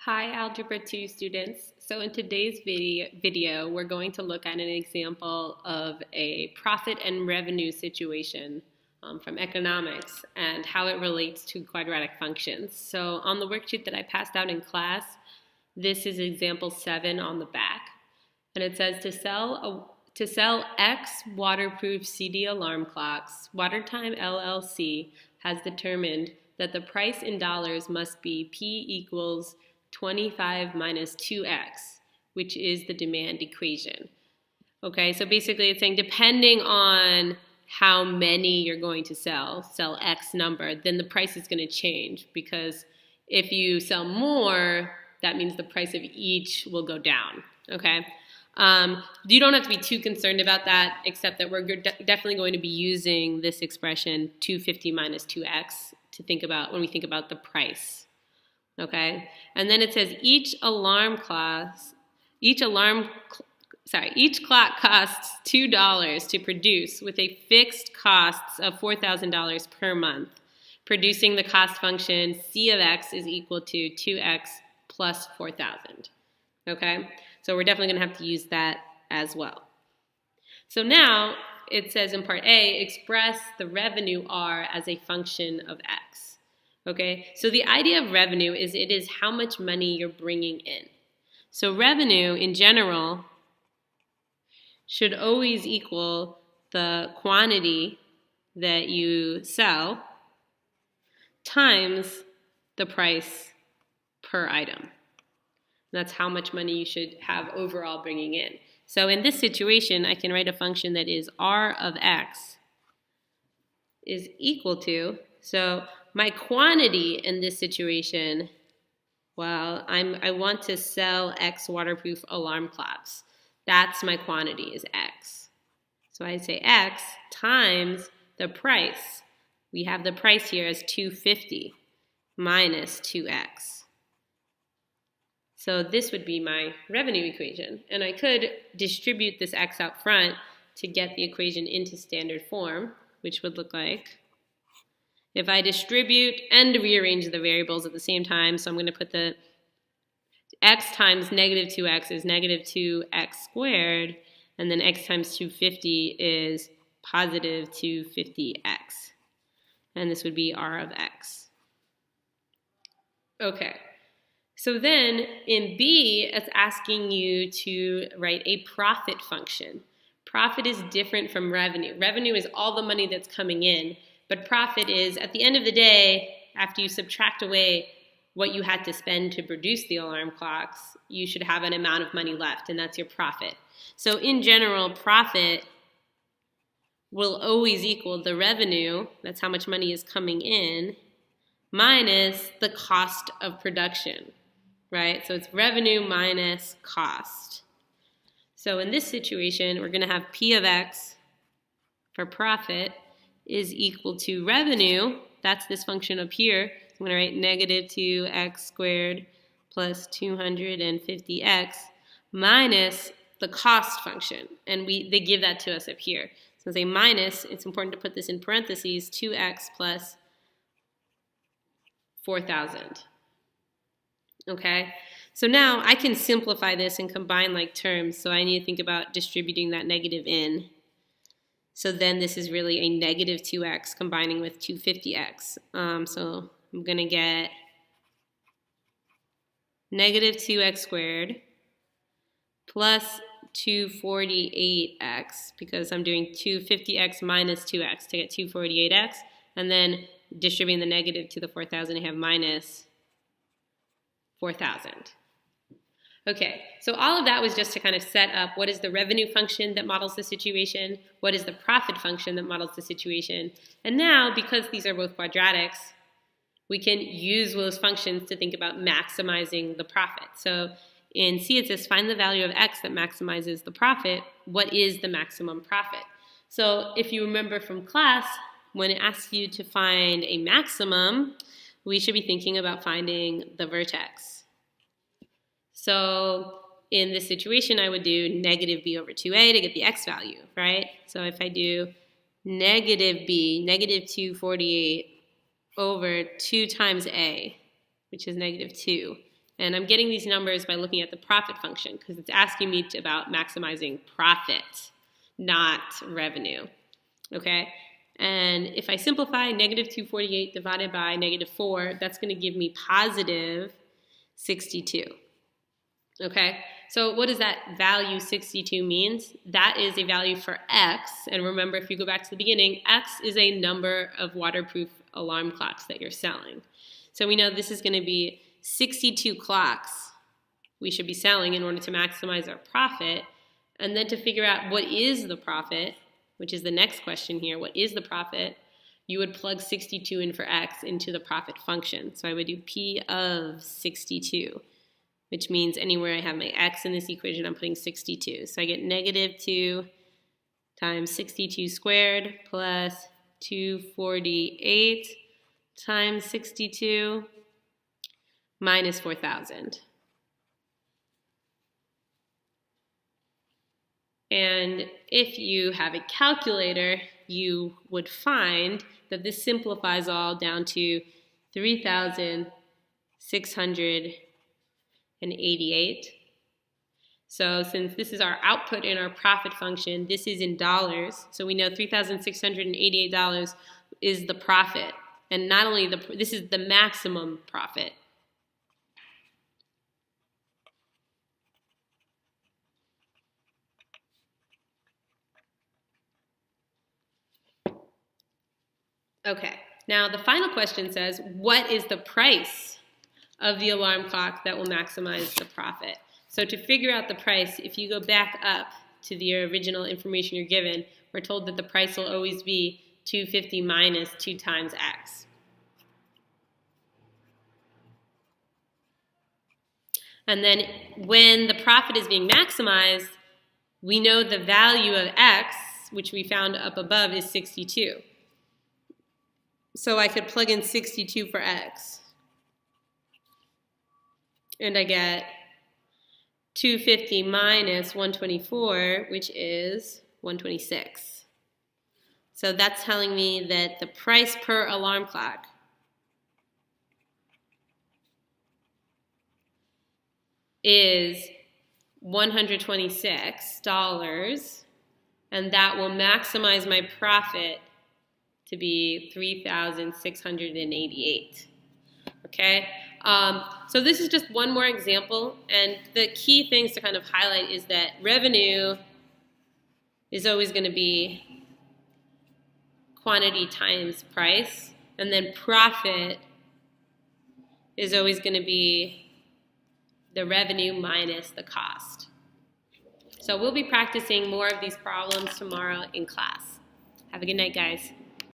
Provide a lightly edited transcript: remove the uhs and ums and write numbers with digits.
Hi, Algebra 2 students. So in today's video, we're going to look at an example of a profit and revenue situation from economics and how it relates to quadratic functions. So on the worksheet that I passed out in class, this is example 7 on the back. And it says to sell X waterproof CD alarm clocks, WaterTime LLC has determined that the price in dollars must be P equals 25 minus 2x, which is the demand equation. Okay, so basically it's saying depending on how many you're going to sell X number, then the price is going to change, because if you sell more, that means the price of each will go down. Okay, you don't have to be too concerned about that, except that we're definitely going to be using this expression 250 minus 2x to think about when we think about the price. Okay, and then it says each clock costs $2 to produce, with a fixed costs of $4,000 per month, producing the cost function C of x is equal to 2x plus 4,000. Okay, so we're definitely going to have to use that as well. So now it says in part A, express the revenue R as a function of x. Okay, so the idea of revenue is it is how much money you're bringing in. So revenue in general should always equal the quantity that you sell times the price per item. That's how much money you should have overall bringing in. So in this situation, I can write a function that is R of x is equal to, so my quantity in this situation, well, I want to sell X waterproof alarm clocks. That's my quantity, is X. So I say X times the price. We have the price here as $250 minus 2X. So this would be my revenue equation. And I could distribute this X out front to get the equation into standard form, which would look like, if I distribute and rearrange the variables at the same time, so I'm going to put the x times negative 2x is negative 2x squared, and then x times 250 is positive 250x. And this would be R of x. Okay, so then in B, it's asking you to write a profit function. Profit is different from revenue. Revenue is all the money that's coming in. But profit is, at the end of the day, after you subtract away what you had to spend to produce the alarm clocks, you should have an amount of money left, and that's your profit. So in general, profit will always equal the revenue, that's how much money is coming in, minus the cost of production, right? So it's revenue minus cost. So in this situation, we're going to have P of x for profit is equal to revenue, that's this function up here. So I'm going to write negative 2x squared plus 250x minus the cost function. And they give that to us up here. So as a minus, it's important to put this in parentheses, 2x plus 4,000. Okay, so now I can simplify this and combine like terms. So I need to think about distributing that negative in. So then this is really a negative 2x combining with 250x. So I'm going to get negative 2x squared plus 248x, because I'm doing 250x minus 2x to get 248x. And then distributing the negative to the 4,000, I have minus 4,000. Okay, so all of that was just to kind of set up what is the revenue function that models the situation, what is the profit function that models the situation, and now, because these are both quadratics, we can use those functions to think about maximizing the profit. So in C it says find the value of x that maximizes the profit. What is the maximum profit? So if you remember from class, when it asks you to find a maximum, we should be thinking about finding the vertex. So in this situation, I would do negative b over 2a to get the x value, right? So if I do negative b, negative 248 over 2 times a, which is negative 2, And I'm getting these numbers by looking at the profit function because it's asking me about maximizing profit, not revenue. Okay? And if I simplify, negative 248 divided by negative 4, that's going to give me positive 62. Okay? So what does that value 62 means? That is a value for X. And remember, if you go back to the beginning, X is a number of waterproof alarm clocks that you're selling. So we know this is going to be 62 clocks we should be selling in order to maximize our profit. And then to figure out what is the profit, which is the next question here, what is the profit? You would plug 62 in for X into the profit function. So I would do P of 62, which means anywhere I have my X in this equation, I'm putting 62. So I get negative 2 times 62 squared plus 248 times 62 minus 4,000. And if you have a calculator, you would find that this simplifies all down to 3,688. So since this is our output in our profit function, this is in dollars. So we know $3,688 is the profit. And not only this is the maximum profit. Okay, now the final question says, what is the price of the alarm clock that will maximize the profit? So to figure out the price, if you go back up to the original information you're given, we're told that the price will always be 250 minus 2 times X. And then when the profit is being maximized, we know the value of X, which we found up above, is 62. So I could plug in 62 for X. And I get 250 minus 124, which is 126. So that's telling me that the price per alarm clock is $126, and that will maximize my profit to be 3,688. Okay? So this is just one more example, and the key things to kind of highlight is that revenue is always going to be quantity times price, and then profit is always going to be the revenue minus the cost. So we'll be practicing more of these problems tomorrow in class. Have a good night, guys.